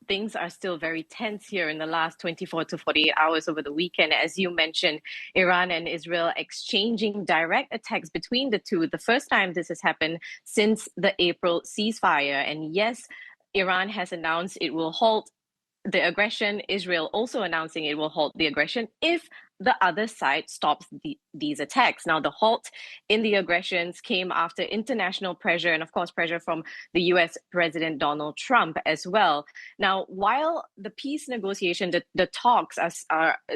things are still very tense here in the last 24 to 48 hours over the weekend. As you mentioned, Iran and Israel exchanging direct attacks between the two. The first time this has happened since the April ceasefire. And yes, Iran has announced it will halt the aggression, Israel also announcing it will halt the aggression if the other side stops these attacks. Now, the halt in the aggressions came after international pressure and, of course, pressure from the US President Donald Trump as well. Now, while the peace negotiation, the talks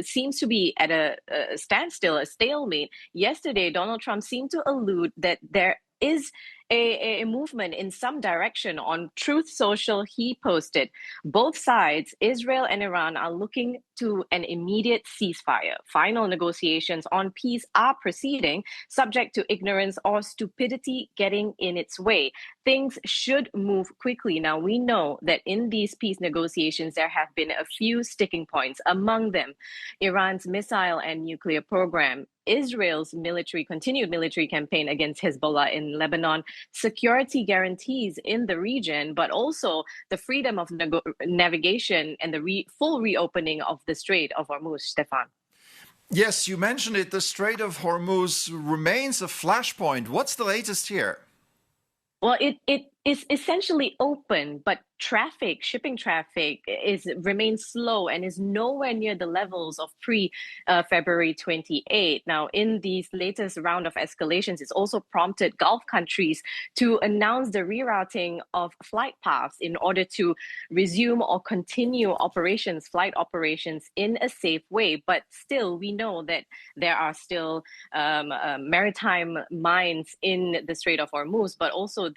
seems to be at a standstill, a stalemate, yesterday Donald Trump seemed to allude that there is a movement in some direction. On Truth Social, he posted, both sides, Israel and Iran, are looking to an immediate ceasefire. Final negotiations on peace are proceeding, subject to ignorance or stupidity getting in its way. Things should move quickly. Now, we know that in these peace negotiations, there have been a few sticking points, among them Iran's missile and nuclear program, Israel's continued military campaign against Hezbollah in Lebanon, security guarantees in the region, but also the freedom of navigation and the full reopening of the Strait of Hormuz, Stefan. Yes, you mentioned it. The Strait of Hormuz remains a flashpoint. What's the latest here? Well, it is essentially open, but shipping traffic remains slow and is nowhere near the levels of pre-February 28. Now, in these latest round of escalations, it's also prompted Gulf countries to announce the rerouting of flight paths in order to resume or continue flight operations in a safe way. But still, we know that there are still maritime mines in the Strait of Hormuz, but also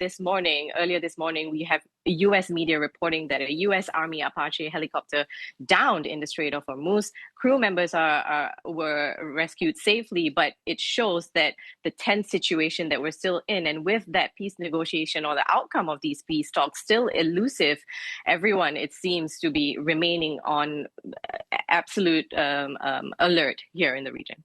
earlier this morning, we have U.S. media reporting that a U.S. Army Apache helicopter downed in the Strait of Hormuz. Crew members were rescued safely, but it shows that the tense situation that we're still in, and with that peace negotiation or the outcome of these peace talks still elusive, everyone, it seems, to be remaining on absolute alert here in the region.